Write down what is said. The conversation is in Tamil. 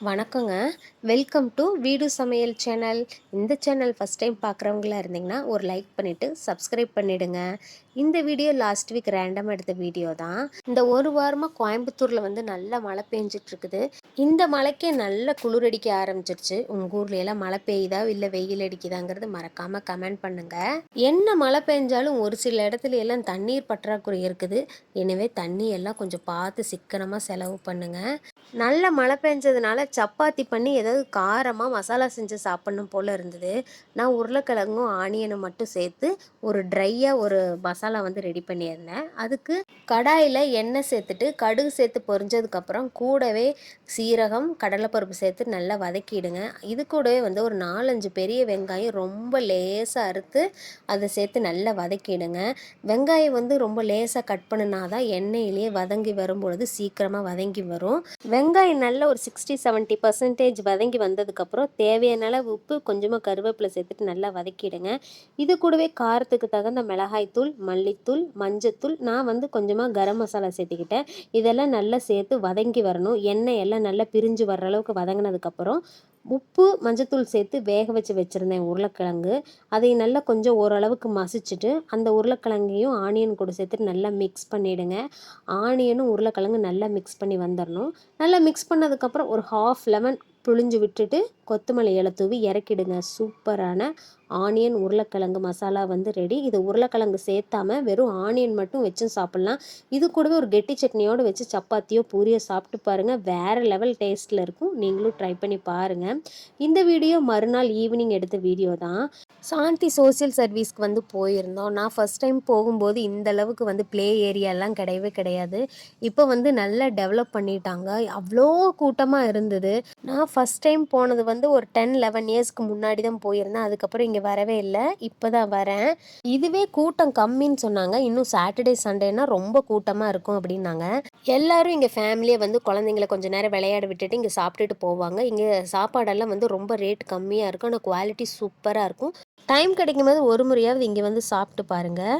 வணக்கங்க. வெல்கம் டு வீடு சமையல் சேனல். இந்த சேனல் ஃபஸ்ட் டைம் பார்க்குறவங்களா இருந்தீங்கன்னா, ஒரு லைக் பண்ணிவிட்டு சப்ஸ்கிரைப் பண்ணிடுங்க. இந்த வீடியோ லாஸ்ட் வீக் ரேண்டமாக எடுத்த வீடியோ தான். இந்த ஒரு வாரமாக கோயம்புத்தூரில் வந்து நல்ல மழை பெஞ்சிட்ருக்குது. இந்த மழைக்கே நல்ல குளிரடிக்க ஆரம்பிச்சிருச்சு. உங்கள் ஊர்ல எல்லாம் மழை பெய்யுதா இல்லை வெயில் அடிக்குதாங்கிறது மறக்காமல் கமெண்ட் பண்ணுங்கள். என்ன மழை பெஞ்சாலும் ஒரு சில இடத்துல எல்லாம் தண்ணீர் பற்றாக்குறை இருக்குது. எனவே தண்ணி எல்லாம் கொஞ்சம் பார்த்து சிக்கனமாக செலவு பண்ணுங்கள். நல்ல மழை பெஞ்சதுனால சப்பாத்தி பண்ணி ஏதாவது காரமாக மசாலா செஞ்சு சாப்பிட்ணும் போல் இருந்தது. நான் உருளைக்கிழங்கும் ஆனியனும் மட்டும் சேர்த்து ஒரு ட்ரையாக ஒரு மசாலா வந்து ரெடி பண்ணியிருந்தேன். அதுக்கு கடாயில் எண்ணெய் சேர்த்துட்டு கடுகு சேர்த்து பொரிஞ்சதுக்கப்புறம் கூடவே சீரகம் கடலைப்பருப்பு சேர்த்து நல்லா வதக்கிடுங்க. இது கூடவே வந்து ஒரு 4-5 பெரிய வெங்காயம் ரொம்ப லேசாக அறுத்து அதை சேர்த்து நல்லா வதக்கிடுங்க. வெங்காயம் வந்து ரொம்ப லேசாக கட் பண்ணினா தான் எண்ணெயிலேயே வதங்கி வரும்பொழுது சீக்கிரமாக வதங்கி வரும். வெங்காயம் நல்லா ஒரு 60-70% வதங்கி வந்ததுக்கப்புறம் தேவையான அளவு உப்பு கொஞ்சமாக கருவேப்பிலை சேர்த்துட்டு நல்லா வதக்கிடுங்க. இது கூடவே காரத்துக்கு தகுந்த மிளகாய்த்தூள், மல்லித்தூள், மஞ்சத்தூள், நான் வந்து கொஞ்சமாக கரம் மசாலா சேர்த்துக்கிட்டேன். இதெல்லாம் நல்லா சேர்த்து வதங்கி வரணும். எண்ணெய் எல்லாம் நல்லா பிரிஞ்சு வர்ற அளவுக்கு வதங்கினதுக்கப்புறம் உப்பு மஞ்சத்தூள் சேர்த்து வேக வச்சுருந்தேன் உருளைக்கிழங்கு. அதை நல்லா கொஞ்சம் ஓரளவுக்கு மசிச்சுட்டு அந்த உருளைக்கிழங்கையும் ஆனியன் கூட சேர்த்துட்டு நல்லா மிக்ஸ் பண்ணிவிடுங்க. ஆனியனும் உருளைக்கிழங்கு நல்லா மிக்ஸ் பண்ணி வந்துடணும். நல்லா மிக்ஸ் பண்ணதுக்கப்புறம் ஒரு ஹாஃப் லெமன் புழிஞ்சு விட்டுட்டு கொத்தமல்லி இலை தூவி இறக்கிடுங்க. சூப்பரான ஆனியன் உருளைக்கிழங்கு மசாலா வந்து ரெடி. இது உருளைக்கிழங்கு சேர்த்தாமல் வெறும் ஆனியன் மட்டும் வச்சும் சாப்பிட்லாம். இது கூடவே ஒரு கெட்டி சட்னியோடு வச்சு சப்பாத்தியோ பூரியோ சாப்பிட்டு பாருங்கள். வேறு லெவல் டேஸ்ட்டில் இருக்கும். நீங்களும் ட்ரை பண்ணி பாருங்கள். இந்த வீடியோ மறுநாள் ஈவினிங் எடுத்த வீடியோ தான். சாந்தி சோசியல் சர்வீஸ்க்கு வந்து போயிருந்தோம். நான் ஃபஸ்ட் டைம் போகும்போது இந்த அளவுக்கு வந்து ப்ளே ஏரியாலாம் கிடையவே கிடையாது. இப்போ வந்து நல்லா டெவலப் பண்ணிட்டாங்க. அவ்வளோ கூட்டமாக இருந்தது. நான் ஃபஸ்ட் டைம் போனது வந்து ஒரு 10-11 இயர்ஸ்க்கு முன்னாடி தான் போயிருந்தேன். அதுக்கப்புறம் இங்கே வரவே இல்லை. இப்போ தான் வரேன். இதுவே கூட்டம் கம்மின்னு சொன்னாங்க. இன்னும் சாட்டர்டே சண்டேனா ரொம்ப கூட்டமாக இருக்கும் அப்படின்னாங்க. எல்லாரும் இங்கே ஃபேமிலியாக வந்து குழந்தைங்கள கொஞ்சம் நேரம் விளையாட விட்டுட்டு இங்கே சாப்பிட்டுட்டு போவாங்க. இங்கே சாப்பாடெல்லாம் வந்து ரொம்ப ரேட் கம்மியாக இருக்கும். ஆனால் குவாலிட்டி சூப்பராக இருக்கும். டைம் கிடைக்கும்போது ஒரு முறையாவது இங்கே வந்து சாப்பிட்டு பாருங்கள்.